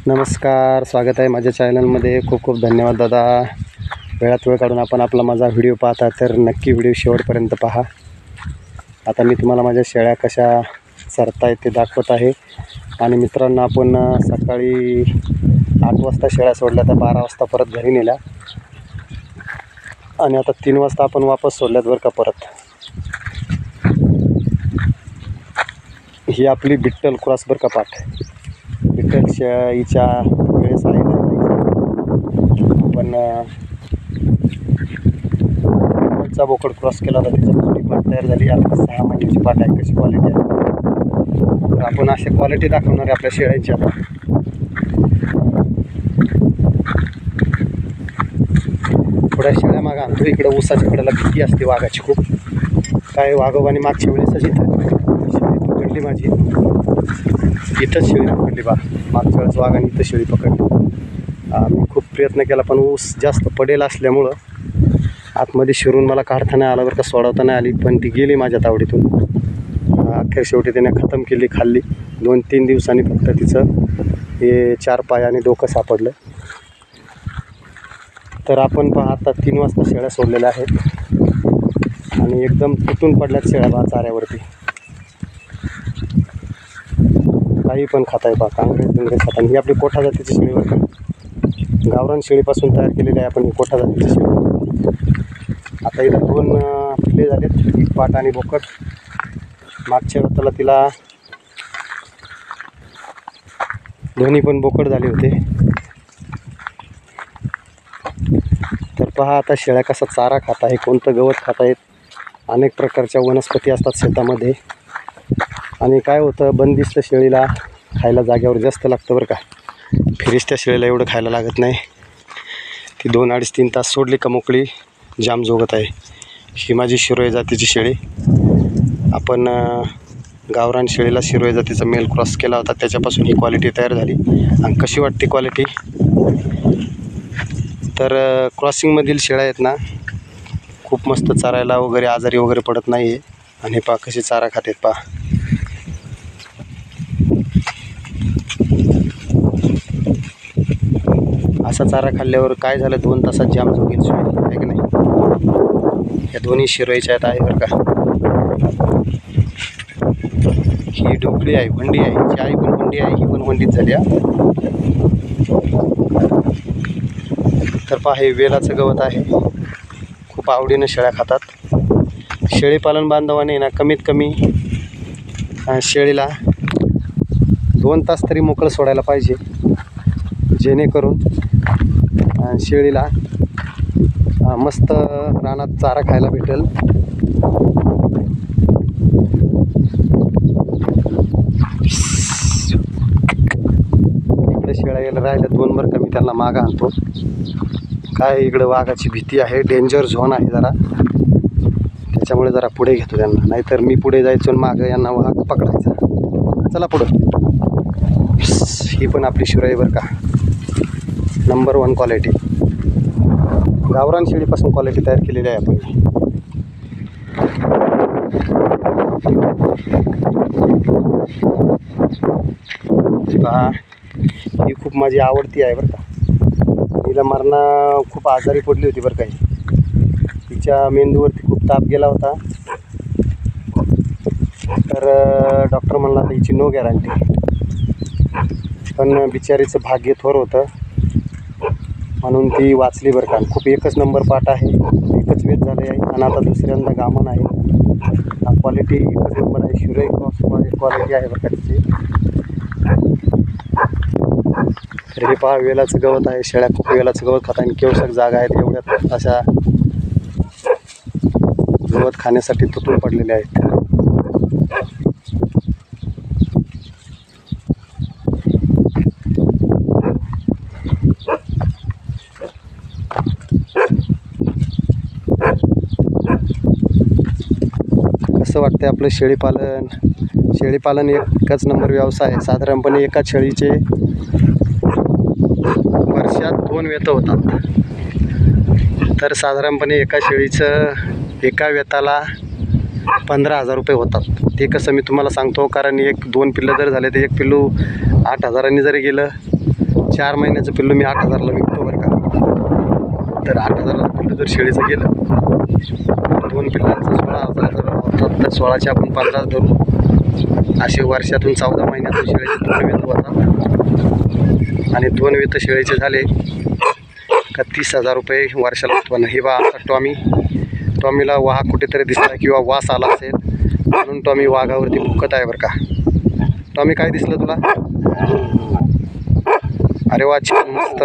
नमस्कार, स्वागत आहे माझ्या चॅनलमध्ये. खूप खूप धन्यवाद दादा. वेळात वेळ काढून आपण आपला माझा व्हिडिओ पाहता तर नक्की व्हिडिओ शेवटपर्यंत पहा. आता मी तुम्हाला माझ्या शेळ्या कशा चरतायत ते दाखवत आहे. आणि मित्रांनो, आपण सकाळी 8 वाजता शेळ्या सोडल्या तर 12 वाजता परत घरी नेल्या आणि आता 3 वाजता आपण वापस सोडल्यात बरं का परत. ही आपली बिट्टल क्रॉस बरं का पाठ. बिट्टल शेळीच्या वेळेस आहे पण चा बोकड क्रॉस केला होता, त्याच्यापासून पाठ तयार झाली. आता 6 महिन्याची पाठ आहे. कशी क्वालिटी आहे तर आपण अशी क्वालिटी दाखवणार आहे आपल्या शेळ्यांची. आता थोड्या शेळ्या मागं आणतो. इकडं ऊसाच्या कडेला भीती असते वाघाची खूप. काय वाघोबाने मागच्या वेळेसच इथं शेळी पकडली माझी. इथंच शेळी पकडली बा. मागच्या वेळेस वाघाने इथं शेळी पकडली. मी खूप प्रयत्न केला पण ऊस जास्त पडेल असल्यामुळं आतमध्ये शिरून मला काढता नाही आला बरं का, सोडवता नाही आली. पण ती गेली माझ्या तावडीतून. अखेर शेवटी त्याने खतम केली, खाल्ली. 2-3 दिवसांनी फक्त तिचं हे 4 पाय आणि डोकं सापडलं. तर आपण पहा आता 3 वाजता शेळ्या सोडलेल्या आहेत आणि एकदम तुटून पडल्यात शेळ्या बा चाऱ्यावरती. काही पण खाता आहे बा, कांगडे बिंगडे खाता. ही आपली कोठा जातीची शेळी बरं का, गावरान शेळीपासून तयार केलेली आहे आपण ही कोठा जातीची शेळी. आता इथं 2 पिल्ले झालेत, एक पाट आणि बोकड. मागच्या वेळेला तिला दोन्ही पण बोकड झाले होते. तर पहा आता शेळ्या कसा चारा खात आहे, कोणतं गवत खात आहेत. अनेक प्रकारच्या वनस्पती असतात शेतामध्ये. आणि काय होतं, बंदिस्त शेळीला खायला जाग्यावर जास्त लागतं बरं का. फिरिस्त्या शेळीला एवढं खायला लागत नाही. ती 2-2.5-3 तास सोडली का मोकळी जाम जोगत आहे. ही माझी शिरोई जातीची शेळी. आपण गावरान शेळीला शिरोई जातीचा मेल क्रॉस केला होता, त्याच्यापासून ही क्वालिटी तयार झाली. आणि कशी वाटते क्वालिटी तर क्रॉसिंगमधील शेळ्या आहेत ना, खूप मस्त चारायला वगैरे, आजारी वगैरे पडत नाही आहे. आणि पहा कशी चारा खातात पहा. असा चारा खाल्ल्यावर काय झालं, 2 तासात जाम झोगेल शेळी आहे की नाही. या दोन्ही शिरोईच्या आहेत आहे बरं का. ही ढोकळी आहे, भंडी आहे. हिची आई पण भंडी आहे, ही पण भंडीत झाली. तर पहा हे वेलाचं गवत आहे. खूप आवडीनं शेळ्या खातात. शेळीपालन बांधवाने ना कमीत कमी शेळीला 2 तास तरी मोकळं सोडायला पाहिजे, जेणेकरून शेळीला मस्त रानात चारा खायला भेटेल. इकडे शेळ्या यायला राहिल्या 2 बरं का, मी त्यांना मागं आणतो. काय इकडं वाघाची भीती आहे, डेंजर झोन आहे जरा, त्याच्यामुळे जरा पुढे घेतो त्यांना. नाहीतर मी पुढे जायचो आणि मागं यांना वाघ पकडायचा. चला पुढं. ही पण आपली शिरोई बरं का, नंबर 1 क्वालिटी. गावरान शेळीपासून क्वालिटी तयार केलेली आहे आपण. पहा ही खूप माझी आवडती आहे बरं का. तिला मरणा खूप आजारी पडली होती बरं का. तिच्या मेंदूवरती खूप ताप गेला होता. तर डॉक्टर म्हणला तर हिची नो गॅरंटी. पण बिचारीचं भाग्य थोर होतं म्हणून ती वाचली बरं का. खूप एकच नंबर पाठ आहे, एकच वेध झाले आहे. आणि आता दुसऱ्यांदा गामन आहे. क्वालिटी एकच नंबर आहे. शिरोई क्रॉस क्वालिटी आहे बरं का तिची. तर हे पहा वेलाचं गवत आहे. शेळ्या खूप वेलाचं गवत खातात आणि केवसक जागा आहेत. एवढ्यात अशा गवत खाण्यासाठी तुटून पडलेले आहेत. कसं वाटतं आपलं शेळीपालन. शेळीपालन एकच नंबर व्यवसाय आहे. साधारणपणे एका शेळीचे वर्षात 2 वेत होतात. तर साधारणपणे एका शेळीचं एका वेताला 15,000 रुपये होतात. ते कसं मी तुम्हाला सांगतो, कारण 1-2 पिल्लं जर झाले तर एक पिल्लू 8,000 जरी गेलं 4 महिन्याचं पिल्लू मी 8,000ला विकतो बरं का. तर 8,000ला पिल्लू जर शेळीचं गेलं, 2 पिल्लांचं 16,000 जर होतात, तर 16चे आपण 15 धरू. असे वर्षातून 14 महिन्यातून शेळीचे 2 वेत होतात. आणि 2 वेत शेळीचे झाले का 30,000 रुपये वर्षाला उत्पन्न. हे बा आता टॉमीला वाघ कुठेतरी दिसला किंवा वास आला असेल म्हणून टॉमी वाघावरती भुकत आहे बरं का. टॉमी काय दिसलं तुला? अरे वा, छान मस्त.